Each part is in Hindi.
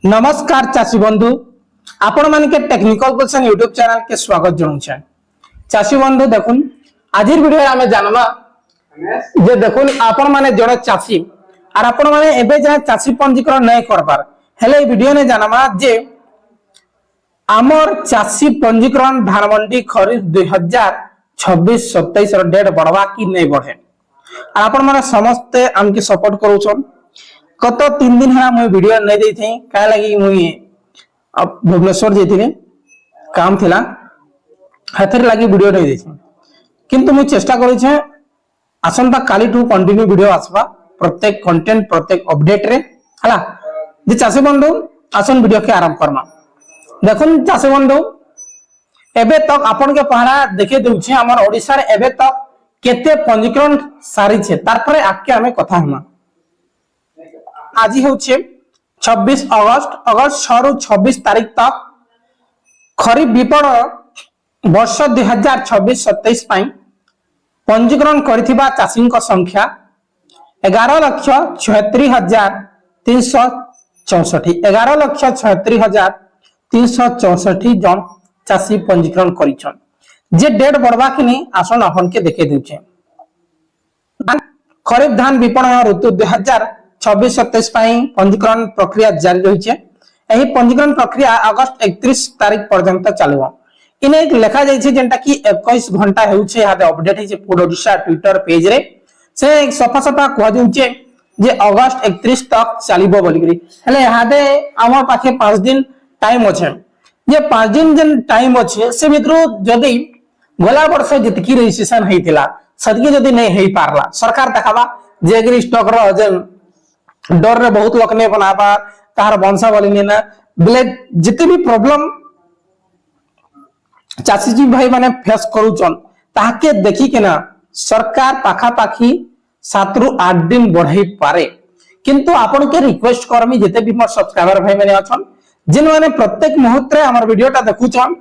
नमस्कार चाषी बंधु आपण मान के टेक्निकल क्वेश्चन यूट्यूब चैनल के स्वागत जनाऊे। चाषी बंधु देखुन आज वीडियो आम जाना जे देखुन आपण माने जड़े चाषी और आपण माने एबे जहाँ चाषी पंजीकरण नहीं कर पार हेले वीडियो ने जाना जे आमर चाषी पंजीकरण धान मंडी खरीफ 2026-27 डेट बढ़वा कि नहीं बढ़े आपण माने समस्ते आमके सपोर्ट करूछन। गत 3 दिन है मुझे वीडियो नहीं दी थी क्या लगी मुझे अब भुवनेश्वर जाइए काम थिला हेथर लगी वीडियो नहीं दी थी किंतु मुझे चेष्टा करूछे आसंता काली टू कंटिन्यू वीडियो आसबा प्रत्येक कंटेंट प्रत्येक अपडेट रे हला जे चाषी बंधु आसन वीडियो के आरंभ करमा। देखुन चाषी बंधु एबे तक आपन के पहला देखे दउछे हमर ओडिसा रे एबे तक केते पंजीकरण सारी छे तार परे आके हमें कथा हमा। आज होचे 26 अगस्त 6 रु 26 तारीख तक खरीफ विपणन वर्ष 2026-27 पाई पंजीकरण करिथिबा चाषी संख्या 11,76,364 11,76,364 जन चाषी पंजीकरण करिछन जे डेट बढ़वा कि नहीं आसन अपन के देखे दउछे। खरीफ धान विपणन ऋतु 2026-27 पाई पंजीकरण प्रक्रिया जारी रही है। यही पंजीकरण प्रक्रिया अगस्त 31 तारीख पर्यंत चलो इने लिखा जाइए जेंटा कि 21 घंटा होउछे यादे अपडेट है पूर्ण ओडिशा ट्विटर पेज रे से सफा सफा कह जाउछे जे अगस्त 31 तक चलिबो बोलिकरी हेले यादे हमर पाखे 5 दिन टाइम अछि ये 5 दिन जन टाइम अछि से भितरु जदी गला वर्ष जतकी रजिस्ट्रेशन हेतिला सदकी जदी नहीं हेई पारला सरकार देखाबा जे एग्री स्टॉक रो जे डर रे बहुत लोक ने बनाबा तार वंशावली ने ना बोले जिते भी प्रॉब्लम चाषी जी भाई माने फेस करूचन ताके देखि के ना सरकार पाखा पाखी 7 रु 8 दिन बढ़ाई पारे किंतु आपन के रिक्वेस्ट करमी जते भी मोर सब्सक्राइबर भाई माने अछन जिन माने प्रत्येक मुहूर्त रे हमर वीडियोटा देखुचन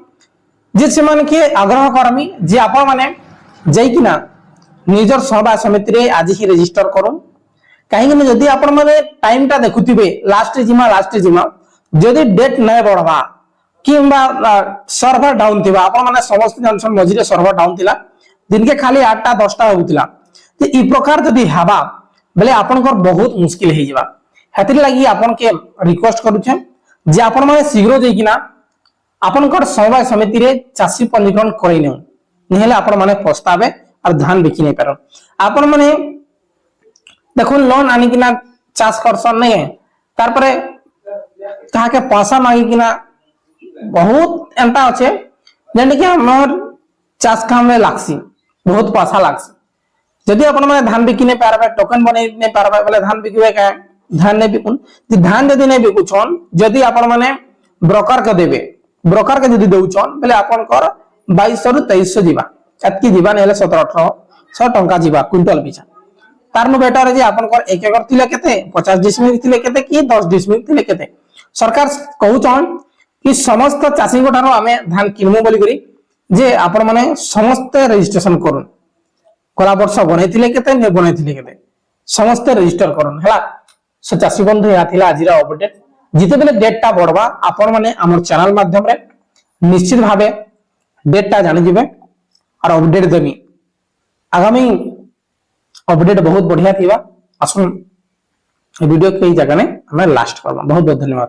जे से मान के आग्रह करमी जे आपन माने जाई कि ना निजर सभा समिति रे आज ही रजिस्टर करू कहीं ना जदि आपण माने टाइम टा देखुथिबे लास्ट जिमा जदि डेट नहीं बढ़वा किंबा सर्वर डाउन थिबा आपण माने समस्त जंक्शन मझिरे सर्वर डाउन थिला दिन के खाली 8टा 10टा होतिला तो ई प्रकार जदि हबा बेले आपण को बहुत मुश्किल हे जिबा हेतिर लागि आपण के रिक्वेस्ट करू छे जे आपण माने शीघ्र जई कि ना आपण को सभा समिति रे चाषी पंजीकरण करई नेउ नहेले आपण माने पछताबे और धान बिकी नहीं पारो आपण माने देखो लोन आनी किना चाष करसन नहीं तार परे कहा के पैसा मांगी किना बहुत एंता अच्छे जेंटे कि हमर चाष काम में लागसी बहुत पैसा लागसी जदि अपन माने धान बिकी नहीं पारबे टोकन बनै नहीं पारबे बोले धान बिकबे का धान नहीं बिकुन जे धान जदि नहीं बिकुछन जदि अपन माने ब्रोकर के देबे ब्रोकर के जदि देउछन बोले अपन कर 2200 रु 2300 जीवा एतकी जीवा नेले 17-1800 टंका जीवा क्विंटल पिछा तारनु बेटर है जे आपन कर 1 एकड़ थिले केते 50 डिसमिल थिले केते कि 10 डिसमिल थिले केते सरकार कहउछन कि समस्त चाषी गोठारो आमे धान किनमु बोली करी जे आपन माने समस्त रजिस्ट्रेशन करूं कोला वर्ष बनेथिले केते ने बनेथिले केते समस्त रजिस्टर करूं हला सो चाषी बंधु या थिला आजिरा अपडेट जिते बेले डेटटा बढ़वा आपन माने हमर चैनल माध्यम रे निश्चित भाबे डेटटा जानि जिवे और अपडेट देमी आगामी अपडेट बहुत बढ़िया थी आसन वीडियो कई जगह ने हमें लास्ट करवा बहुत बहुत धन्यवाद।